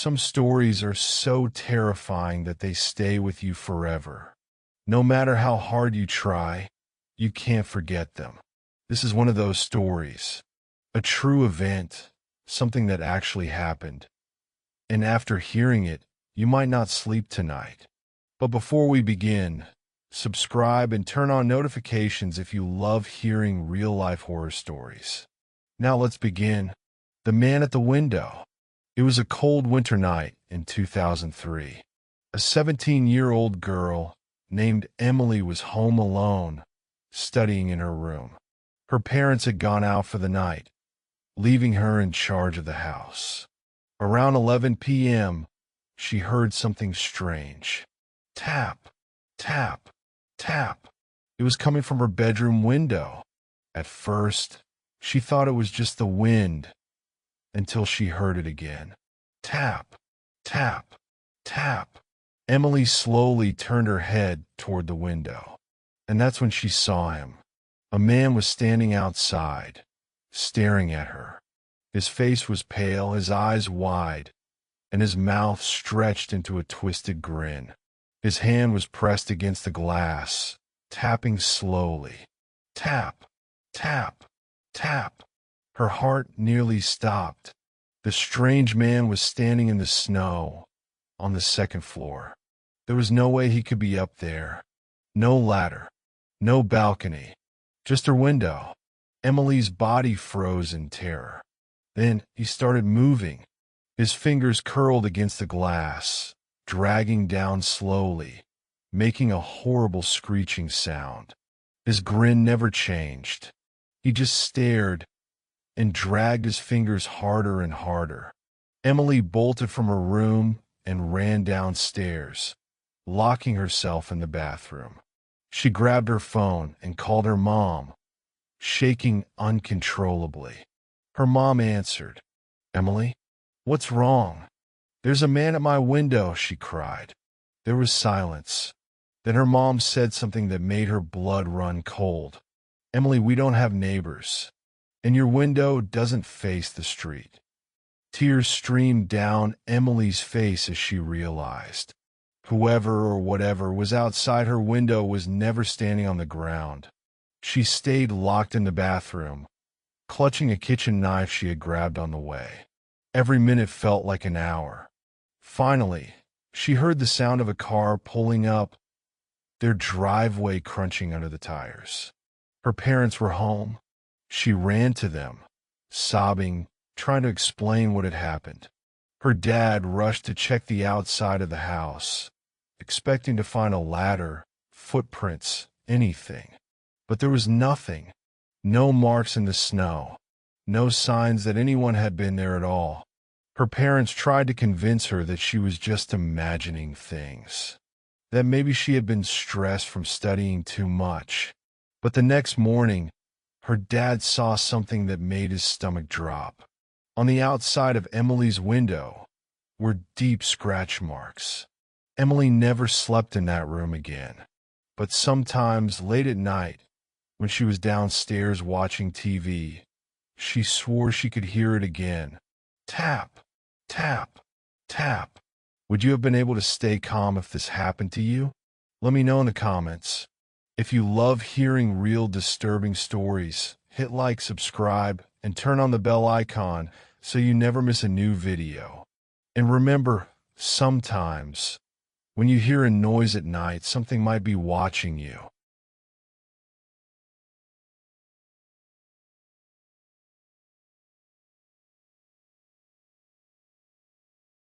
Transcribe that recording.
Some stories are so terrifying that they stay with you forever. No matter how hard you try, you can't forget them. This is one of those stories. A true event, something that actually happened. And after hearing it, you might not sleep tonight. But before we begin, subscribe and turn on notifications if you love hearing real-life horror stories. Now let's begin. The Man at the Window. It was a cold winter night in 2003. A 17-year-old girl named Emily was home alone, studying in her room. Her parents had gone out for the night, leaving her in charge of the house. Around 11 p.m., she heard something strange. Tap, tap, tap. It was coming from her bedroom window. At first, she thought it was just the wind, until she heard it again. Tap, tap, tap. Emily slowly turned her head toward the window, and that's when she saw him. A man was standing outside, staring at her. His face was pale, his eyes wide, and his mouth stretched into a twisted grin. His hand was pressed against the glass, tapping slowly. Tap, tap, tap. Her heart nearly stopped. The strange man was standing in the snow on the second floor. There was no way he could be up there. No ladder, no balcony, just her window. Emily's body froze in terror. Then he started moving. His fingers curled against the glass, dragging down slowly, making a horrible screeching sound. His grin never changed. He just stared and dragged his fingers harder and harder. Emily bolted from her room and ran downstairs, locking herself in the bathroom. She grabbed her phone and called her mom, shaking uncontrollably. Her mom answered. "Emily, what's wrong?" "There's a man at my window," she cried. There was silence. Then her mom said something that made her blood run cold. "Emily, we don't have neighbors, and your window doesn't face the street." Tears streamed down Emily's face as she realized whoever or whatever was outside her window was never standing on the ground. She stayed locked in the bathroom, clutching a kitchen knife she had grabbed on the way. Every minute felt like an hour. Finally, she heard the sound of a car pulling up, their driveway crunching under the tires. Her parents were home. She ran to them, sobbing, trying to explain what had happened. Her dad rushed to check the outside of the house, expecting to find a ladder, footprints, anything. But there was nothing. No marks in the snow. No signs that anyone had been there at all. Her parents tried to convince her that she was just imagining things, that maybe she had been stressed from studying too much. But the next morning, her dad saw something that made his stomach drop. On the outside of Emily's window were deep scratch marks. Emily never slept in that room again. But sometimes late at night, when she was downstairs watching TV, she swore she could hear it again. Tap, tap, tap. Would you have been able to stay calm if this happened to you? Let me know in the comments. If you love hearing real disturbing stories, hit like, subscribe, and turn on the bell icon so you never miss a new video. And remember, sometimes, when you hear a noise at night, something might be watching you.